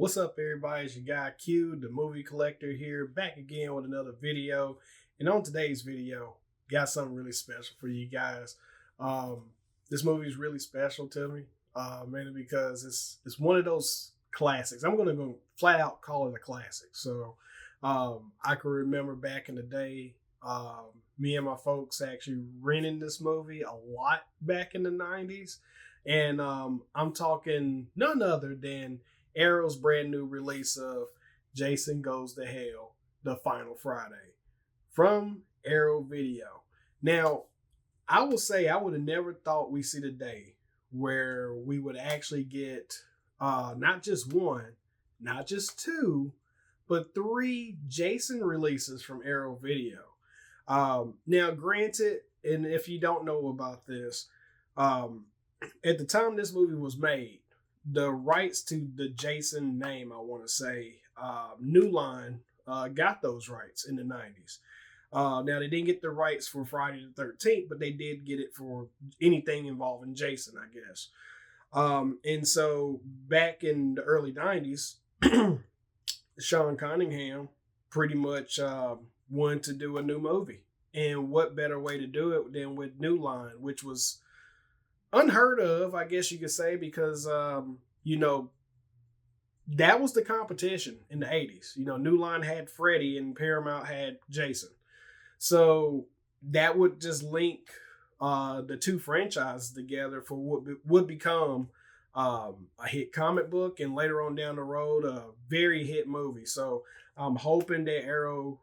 What's up, everybody? It's your guy Q, the movie collector here, back again with another video. And on today's video, got something really special for you guys. This movie is really special to me, mainly because it's one of those classics. I'm gonna go flat out call it a classic. I can remember back in the day, me and my folks actually renting this movie a lot back in the '90s, and I'm talking none other than Arrow's brand new release of Jason Goes to Hell, The Final Friday from Arrow Video. Now, I will say I would have never thought we see the day where we would actually get not just one, not just two, but three Jason releases from Arrow Video. Now, granted, and if you don't know about this, at the time this movie was made, the rights to the Jason name, I want to say, New Line got those rights in the 90s. Now, they didn't get the rights for Friday the 13th, but they did get it for anything involving Jason, I guess. And so back in the early 90s, Sean Cunningham pretty much wanted to do a new movie. And what better way to do it than with New Line, which was unheard of, I guess you could say, because that was the competition in the 80s. New Line had Freddy and Paramount had Jason. So that would just link the two franchises together for what would become a hit comic book, and later on down the road, a very hit movie. So I'm hoping that Arrow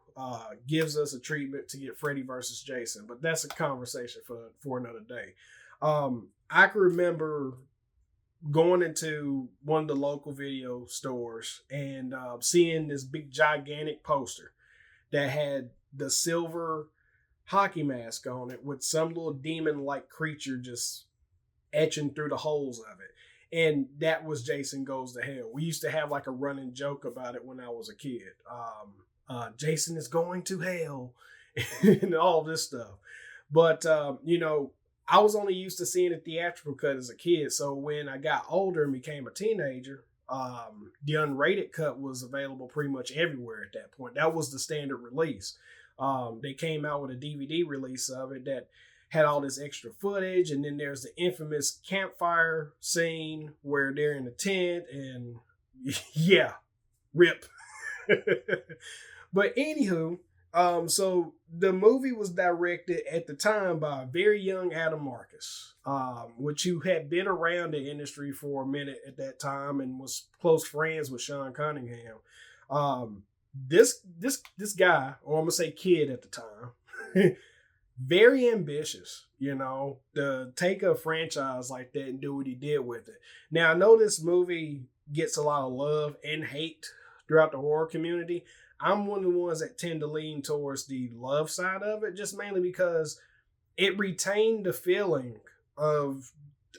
gives us a treatment to get Freddy versus Jason, but that's a conversation for another day. I can remember going into one of the local video stores and seeing this big gigantic poster that had the silver hockey mask on it with some little demon-like creature just etching through the holes of it. And that was Jason Goes to Hell. We used to have like a running joke about it when I was a kid. Jason is going to hell and all this stuff. But, I was only used to seeing a theatrical cut as a kid. So when I got older and became a teenager, the unrated cut was available pretty much everywhere at that point. That was the standard release. They came out with a DVD release of it that had all this extra footage. And then there's the infamous campfire scene where they're in a tent and yeah, rip. But anywho, so the movie was directed at the time by a very young Adam Marcus, which who had been around the industry for a minute at that time and was close friends with Sean Cunningham. This guy, or I'm gonna say kid at the time, very ambitious, to take a franchise like that and do what he did with it. Now, I know this movie gets a lot of love and hate throughout the horror community. I'm one of the ones that tend to lean towards the love side of it, just mainly because it retained the feeling of,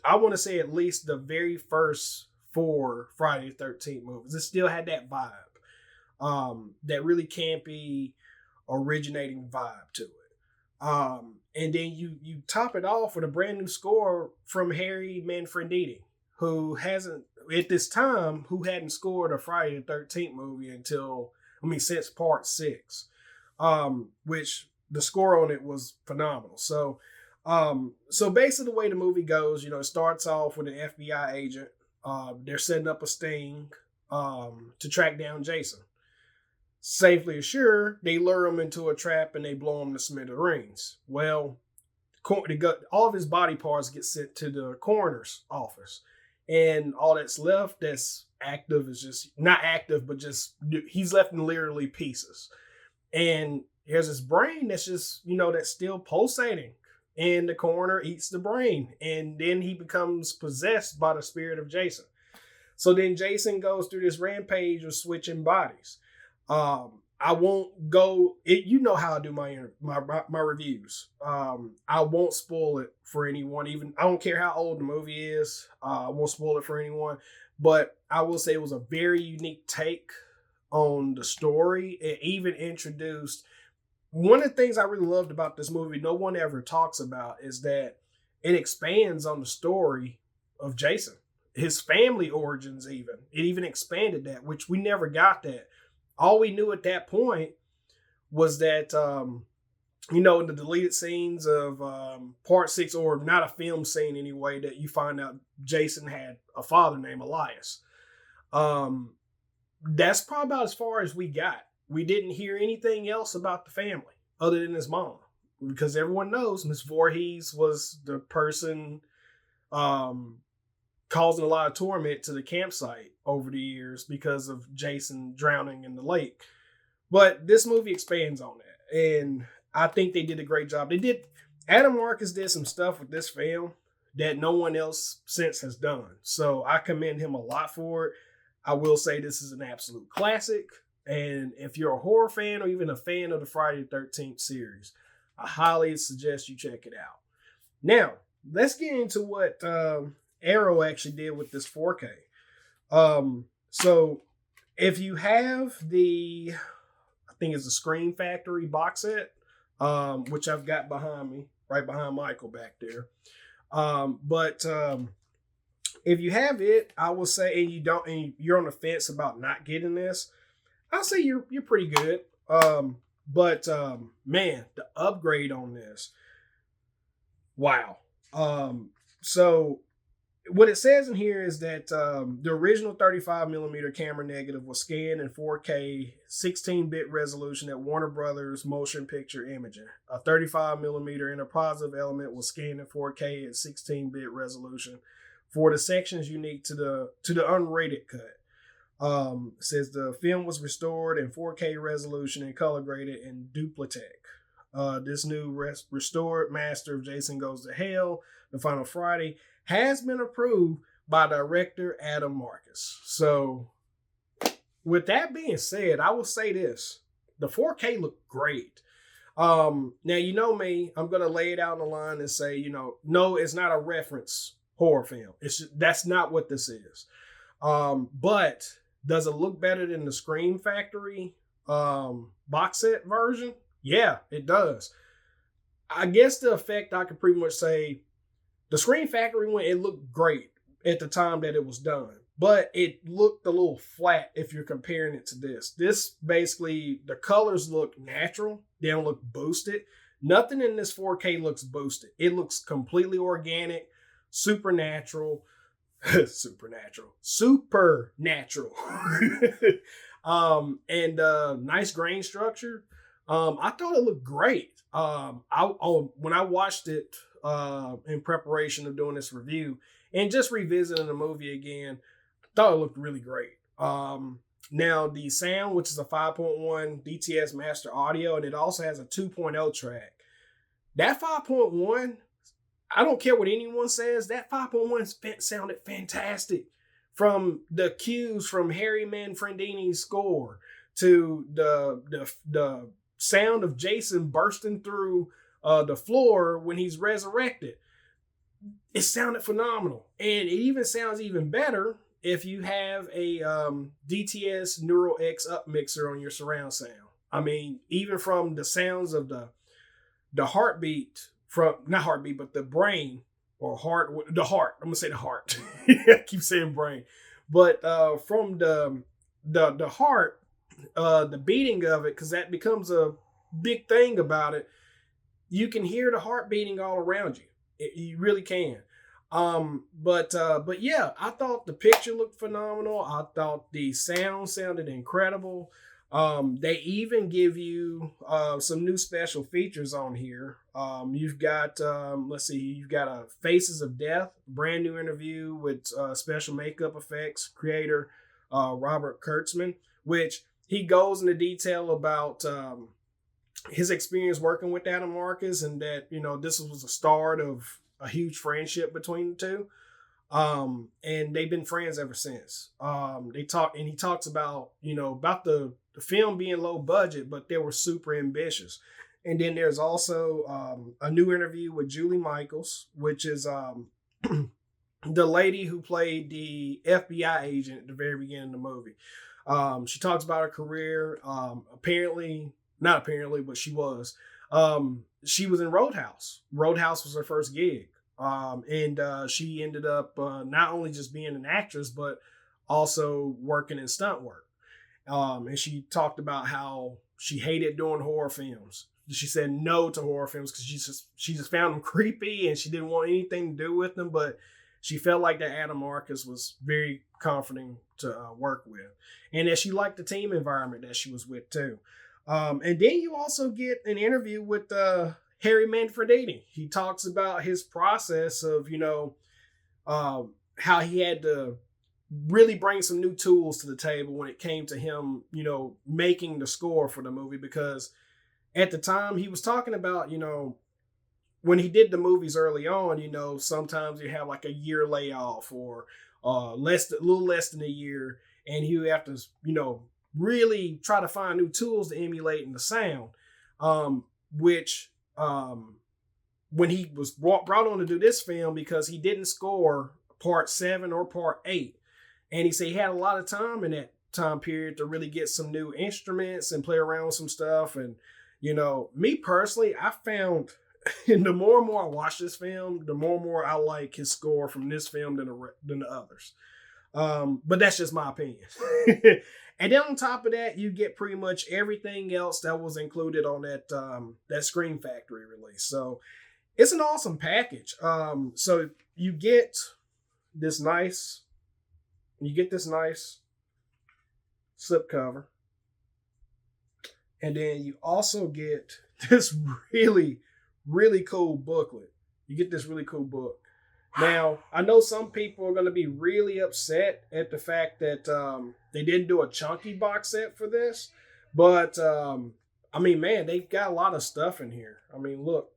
I want to say, at least the very first four Friday the 13th movies. It still had that vibe, that really campy, originating vibe to it. And then you top it off with a brand new score from Harry Manfredini, who hasn't, at this time, who hadn't scored a Friday the 13th movie since part 6, which the score on it was phenomenal. So basically the way the movie goes, it starts off with an FBI agent. They're setting up a sting to track down Jason. Safely assured, they lure him into a trap and they blow him to smithereens. Well, all of his body parts get sent to the coroner's office, and all that's left that's active is just not active, but just he's left in literally pieces. And there's his brain that's just that's still pulsating, and the coroner eats the brain, and then he becomes possessed by the spirit of Jason. So then Jason goes through this rampage of switching bodies. I won't go it. You know how I do my reviews. I won't spoil it for anyone. Even I don't care how old the movie is. I won't spoil it for anyone. But I will say it was a very unique take on the story. It even introduced one of the things I really loved about this movie. No one ever talks about is that it expands on the story of Jason. his family origins. Even it even expanded that, which we never got that. All we knew at that point was that in the deleted scenes of part 6, or not a film scene anyway, that you find out Jason had a father named Elias. That's probably about as far as we got. We didn't hear anything else about the family other than his mom, because everyone knows Miss Voorhees was the person causing a lot of torment to the campsite over the years because of Jason drowning in the lake. But this movie expands on that, and I think they did a great job. Adam Marcus did some stuff with this film that no one else since has done. So I commend him a lot for it. I will say this is an absolute classic. And if you're a horror fan or even a fan of the Friday the 13th series, I highly suggest you check it out. Now, let's get into what Arrow actually did with this 4K. So if you have I think it's the Scream Factory box set, which I've got behind me, right behind Michael back there. But if you have it, I will say, and you're on the fence about not getting this, I'll say you're pretty good. But man, the upgrade on this, wow. So what it says in here is that the original 35mm camera negative was scanned in 4K 16-bit resolution at Warner Brothers Motion Picture Imaging. A 35mm interpositive element was scanned in 4K at 16-bit resolution for the sections unique to the unrated cut. It says the film was restored in 4K resolution and color graded in Duplatec. This new restored master of Jason Goes to Hell, The Final Friday, has been approved by director Adam Marcus. So, with that being said, I will say this. The 4K looked great. Now, you know me, I'm going to lay it out on the line and say, no, it's not a reference horror film. That's not what this is. But does it look better than the Scream Factory box set version? Yeah, it does. I guess the effect, I could pretty much say, the Scream Factory one, it looked great at the time that it was done, but it looked a little flat if you're comparing it to this. This basically, the colors look natural. They don't look boosted. Nothing in this 4K looks boosted. It looks completely organic, supernatural. Supernatural. And nice grain structure. I thought it looked great. When I watched it in preparation of doing this review and just revisiting the movie again, I thought it looked really great. Now the sound, which is a 5.1 DTS master audio, and it also has a 2.0 track. That 5.1, I don't care what anyone says, that 5.1 sounded fantastic. From the cues from Harry Manfredini's score to the sound of Jason bursting through the floor when he's resurrected. It sounded phenomenal. And it even sounds even better if you have a DTS Neural X up mixer on your surround sound. I mean, even from the sounds of the heartbeat, not heartbeat, but the brain or heart, the heart. I'm going to say the heart. I keep saying brain. But from the heart, the beating of it, because that becomes a big thing about it, you can hear the heart beating all around you. You really can. But yeah, I thought the picture looked phenomenal. I thought the sound sounded incredible. They even give you some new special features on here. You've got you've got a Faces of Death, brand new interview with special makeup effects creator Robert Kurtzman, which he goes into detail about his experience working with Adam Marcus, and that this was the start of a huge friendship between the two. And they've been friends ever since. He talks about about the film being low budget, but they were super ambitious. And then there's also a new interview with Julie Michaels, which is the lady who played the FBI agent at the very beginning of the movie. She talks about her career. Not apparently, but she was. She was in Roadhouse. Roadhouse was her first gig. And she ended up not only just being an actress, but also working in stunt work. And she talked about how she hated doing horror films. She said no to horror films because she just found them creepy and she didn't want anything to do with them. But she felt like that Adam Marcus was very comforting to work with, and that she liked the team environment that she was with too. And then you also get an interview with Harry Manfredini. He talks about his process of how he had to really bring some new tools to the table when it came to him, making the score for the movie. Because at the time he was talking about, when he did the movies early on, sometimes you have like a year layoff or a little less than a year, and he would have to, really try to find new tools to emulate in the sound, which when he was brought on to do this film, because he didn't score part 7 or part 8. And he said he had a lot of time in that time period to really get some new instruments and play around with some stuff. And, me personally, I found the more and more I watch this film, the more and more I like his score from this film than the others. But that's just my opinion. And then on top of that, you get pretty much everything else that was included on that Scream Factory release. So it's an awesome package. So you get this nice slipcover. And then you also get this really, really cool booklet. You get this really cool book. Now, I know some people are going to be really upset at the fact that they didn't do a chunky box set for this. But, man, they've got a lot of stuff in here. Look.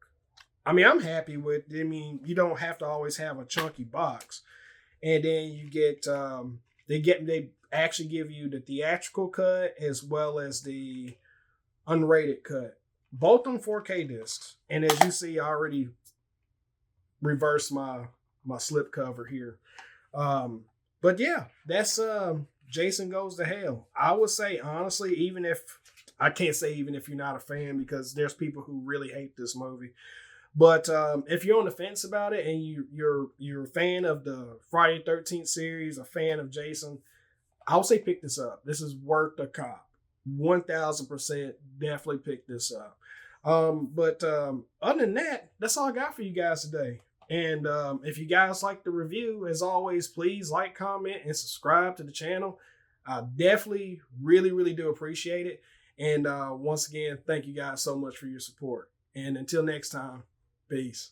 I'm happy with it. You don't have to always have a chunky box. And then you get, they actually give you the theatrical cut as well as the unrated cut. Both on 4K discs. And as you see, I already reversed my slipcover here. But yeah, that's Jason Goes to Hell. I would say, honestly, I can't say even if you're not a fan, because there's people who really hate this movie. But if you're on the fence about it and you're a fan of the Friday the 13th series, a fan of Jason, I would say pick this up. This is worth the cop. 1,000% definitely pick this up. But other than that, that's all I got for you guys today. And if you guys like the review, as always, please like, comment, and subscribe to the channel. I definitely really, really do appreciate it. And once again, thank you guys so much for your support. And until next time, peace.